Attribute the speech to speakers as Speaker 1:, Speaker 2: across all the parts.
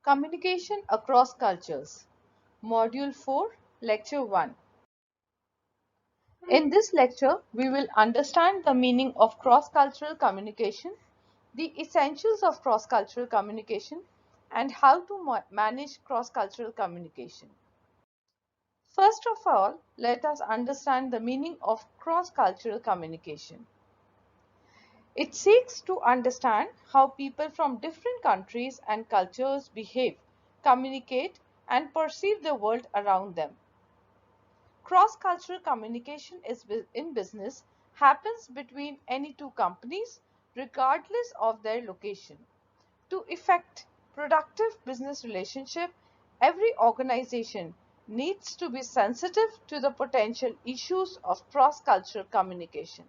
Speaker 1: Communication across cultures. Module 4, Lecture 1. In this lecture, we will understand the meaning of cross-cultural communication, the essentials of cross-cultural communication, and how to manage cross-cultural communication. First of all, let us understand the meaning of cross-cultural communication. It seeks to understand how people from different countries and cultures behave, communicate, and perceive the world around them. Cross-cultural communication in business happens between any two companies, regardless of their location. To effect productive business relationship, every organization needs to be sensitive to the potential issues of cross-cultural communication.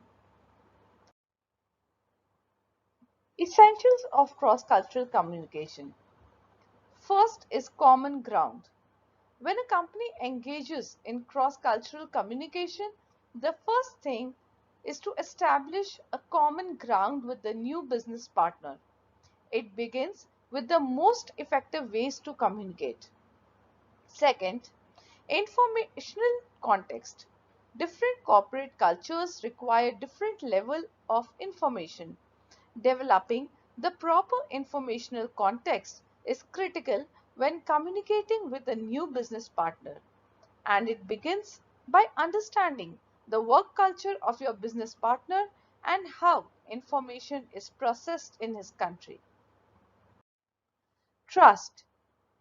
Speaker 1: Essentials of cross-cultural communication. First is common ground. When a company engages in cross-cultural communication, the first thing is to establish a common ground with the new business partner. It begins with the most effective ways to communicate. Second, informational context. Different corporate cultures require different level of information. Developing the proper informational context is critical when communicating with a new business partner, and it begins by understanding the work culture of your business partner and how information is processed in his country. Trust.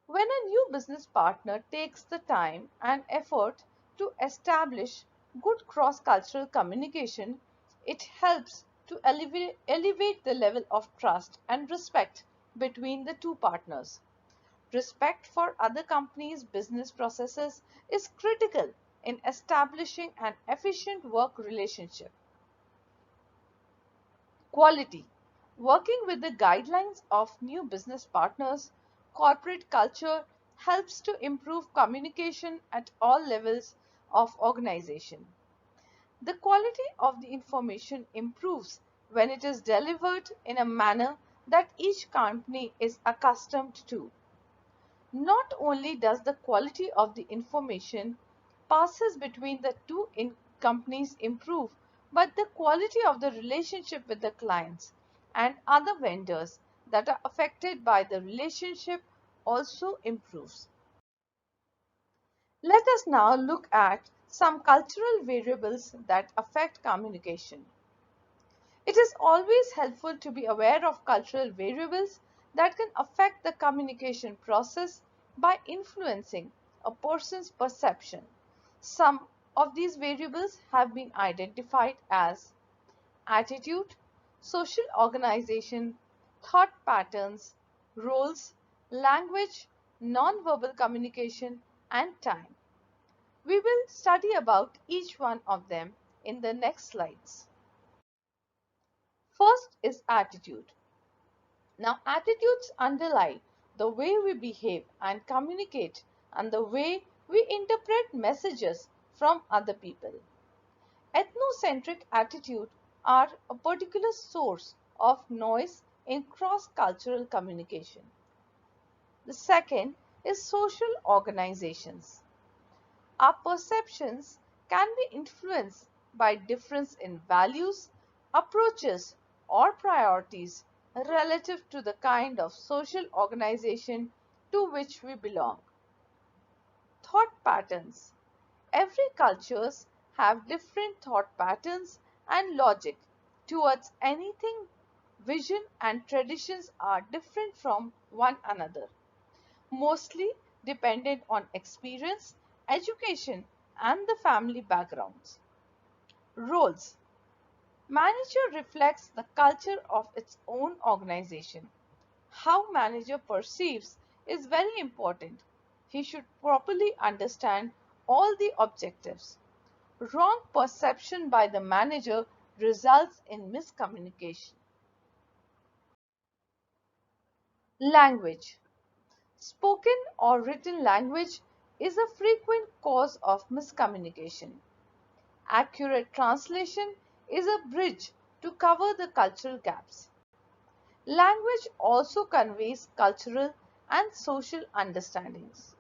Speaker 1: When a new business partner takes the time and effort to establish good cross-cultural communication, it helps to elevate the level of trust and respect between the two partners. Respect for other companies' business processes is critical in establishing an efficient work relationship. Quality. Working with the guidelines of new business partners, corporate culture helps to improve communication at all levels of organization. The quality of the information improves when it is delivered in a manner that each company is accustomed to. Not only does the quality of the information passes between the two companies improve, but the quality of the relationship with the clients and other vendors that are affected by the relationship also improves. Let us now look at some cultural variables that affect communication. It is always helpful to be aware of cultural variables that can affect the communication process by influencing a person's perception. Some of these variables have been identified as attitude, social organization, thought patterns, roles, language, non-verbal communication, and time. We will study about each one of them in the next slides. First is attitude. Now, attitudes underlie the way we behave and communicate and the way we interpret messages from other people. Ethnocentric attitudes are a particular source of noise in cross-cultural communication. The second is social organizations. Our perceptions can be influenced by difference in values, approaches, or priorities relative to the kind of social organization to which we belong. Thought patterns. Every cultures have different thought patterns and logic towards anything. Vision and traditions are different from one another, mostly dependent on experience, education, and the family backgrounds. Roles. Manager reflects the culture of its own organization. How manager perceives is very important. He should properly understand all the objectives. Wrong perception by the manager results in miscommunication. Language. Spoken or written language is a frequent cause of miscommunication. Accurate translation is a bridge to cover the cultural gaps. Language also conveys cultural and social understandings.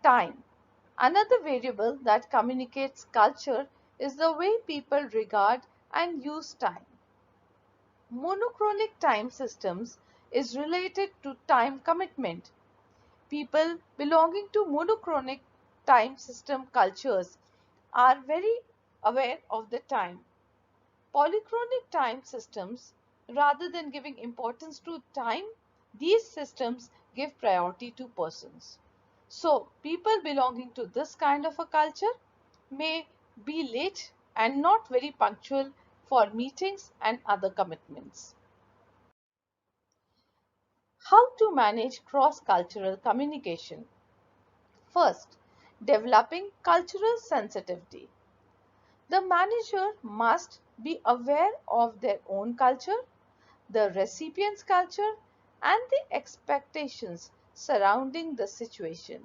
Speaker 1: Time. Another variable that communicates culture is the way people regard and use time. Monochronic time systems is related to time commitment. People belonging to monochronic time system cultures are very aware of the time. Polychronic time systems, rather than giving importance to time, these systems give priority to persons. So, people belonging to this kind of a culture may be late and not very punctual for meetings and other commitments. How to manage cross-cultural communication? First, developing cultural sensitivity. The manager must be aware of their own culture, the recipient's culture, and the expectations surrounding the situation.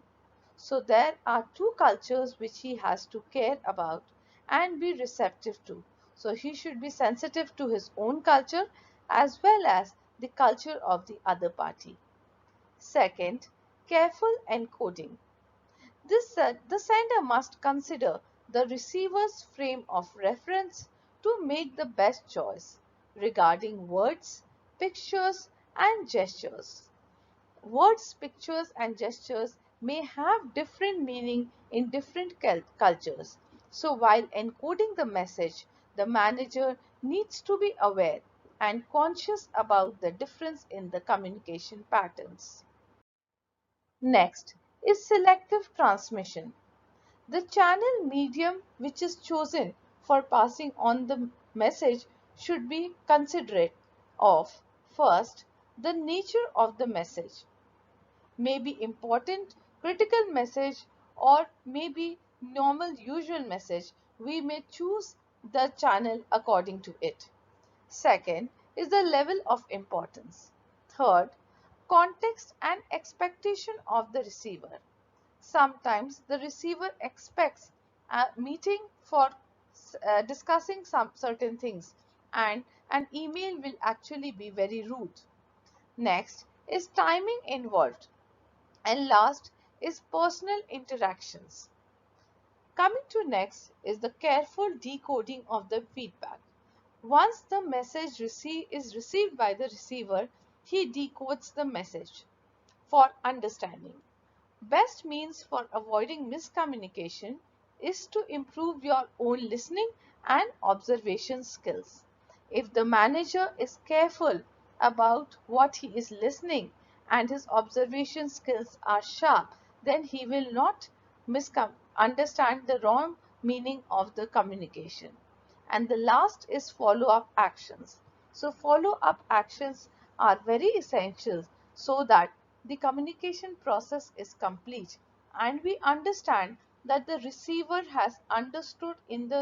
Speaker 1: So there are two cultures which he has to care about and be receptive to. So he should be sensitive to his own culture as well as the culture of the other party. Second, careful encoding. The sender must consider the receiver's frame of reference to make the best choice regarding words, pictures, and gestures. Words, pictures, and gestures may have different meaning in different cultures. So while encoding the message, the manager needs to be aware and conscious about the difference in the communication patterns. Next is selective transmission. The channel medium which is chosen for passing on the message should be considerate of first the nature of the message, may be important, critical message, or maybe normal usual message. We may choose the channel according to it. Second is the level of importance. Third, context and expectation of the receiver. Sometimes the receiver expects a meeting for discussing some certain things, and an email will actually be very rude. Next is timing involved, and last is personal interactions. Coming to next is the careful decoding of the feedback. Once the message is received by the receiver, he decodes the message for understanding. Best means for avoiding miscommunication is to improve your own listening and observation skills. If the manager is careful about what he is listening and his observation skills are sharp, then he will not understand the wrong meaning of the communication. And the last is follow-up actions. So follow-up actions are very essential so that the communication process is complete and we understand that the receiver has understood in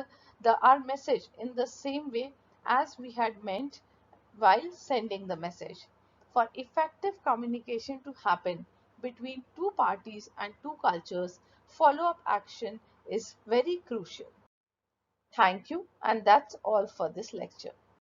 Speaker 1: our message in the same way as we had meant while sending the message. For effective communication to happen between two parties and two cultures, follow-up action is very crucial. Thank you, and that's all for this lecture.